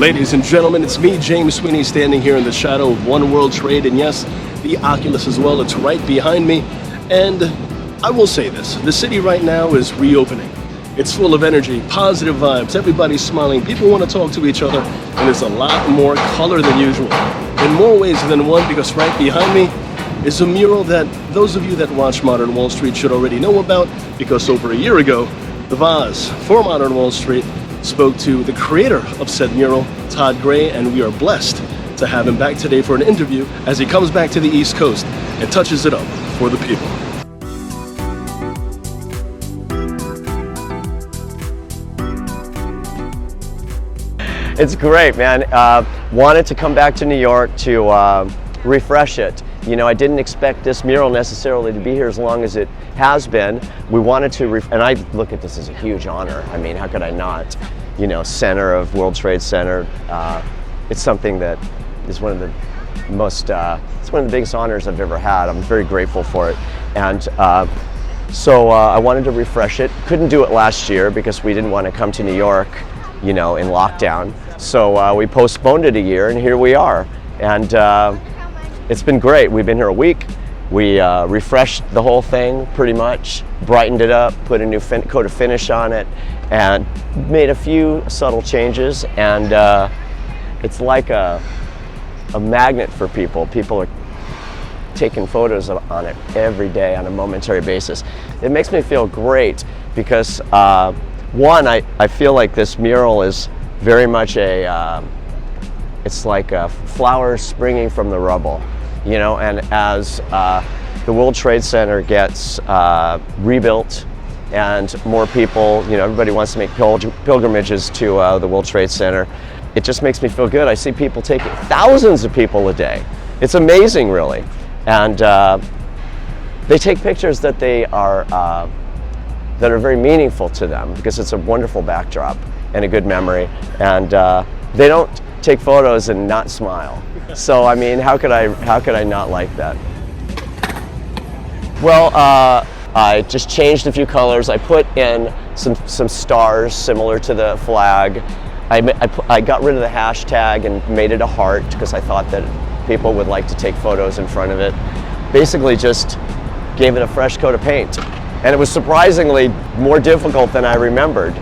Ladies and gentlemen, it's me, James Sweeney, standing here in the shadow of One World Trade, and yes, the Oculus as well. It's right behind me, and I will say this, the city right now is reopening. It's full of energy, positive vibes, everybody's smiling, people want to talk to each other, and there's a lot more color than usual. In more ways than one, because right behind me is a mural that those of you that watch Modern Wall Street should already know about, because over a year ago, the Vaz for Modern Wall Street spoke to the creator of said mural, Todd Gray, and we are blessed to have him back today for an interview as he comes back to the East Coast and touches it up for the people. It's great, man. Wanted to come back to New York to refresh it. You know, I didn't expect this mural necessarily to be here as long as it has been. We wanted to, and I look at this as a huge honor. I mean, how could I not? You know, center of World Trade Center. It's something that is one of the most, it's one of the biggest honors I've ever had. I'm very grateful for it. And so I wanted to refresh it. Couldn't do it last year because we didn't want to come to New York, you know, in lockdown. So we postponed it a year, and here we are. And it's been great. We've been here a week. We refreshed the whole thing pretty much, brightened it up, put a new coat of finish on it, and made a few subtle changes. And it's like a magnet for people. People are taking photos on it every day on a momentary basis. It makes me feel great because one, I feel like this mural is very much it's like flowers springing from the rubble, you know, and as the World Trade Center gets rebuilt and more people, you know, everybody wants to make pilgrimages to the World Trade Center, it just makes me feel good. I see people taking, thousands of people a day. It's amazing, really. And they take pictures that are very meaningful to them because it's a wonderful backdrop and a good memory. And they don't take photos and not smile. So I mean, how could I not like that? Well, I just changed a few colors. I put in some stars similar to the flag. I got rid of the hashtag and made it a heart because I thought that people would like to take photos in front of it. Basically just gave it a fresh coat of paint. And it was surprisingly more difficult than I remembered.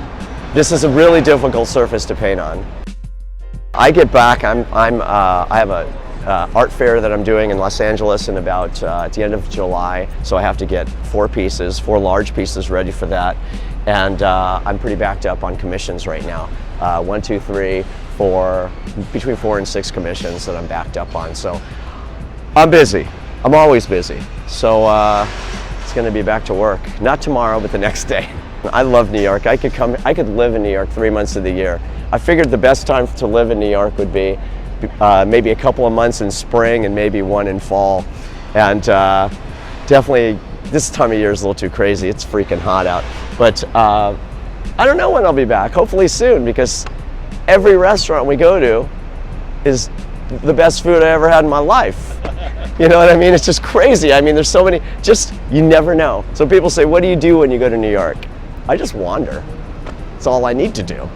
This is a really difficult surface to paint on. I get back, I have a art fair that I'm doing in Los Angeles in about at the end of July, so I have to get 4 large pieces ready for that. And I'm pretty backed up on commissions right now. 1, 2, 3, 4, between 4 and 6 commissions that I'm backed up on. So I'm busy, I'm always busy. So it's gonna be back to work. Not tomorrow, but the next day. I love New York. I could live in New York 3 months of the year. I figured the best time to live in New York would be maybe a couple of months in spring and maybe 1 in fall. And definitely this time of year is a little too crazy. It's freaking hot out. But I don't know when I'll be back. Hopefully soon, because every restaurant we go to is the best food I ever had in my life. You know what I mean? It's just crazy. I mean, there's so many, you never know. So people say, what do you do when you go to New York? I just wander. That's all I need to do.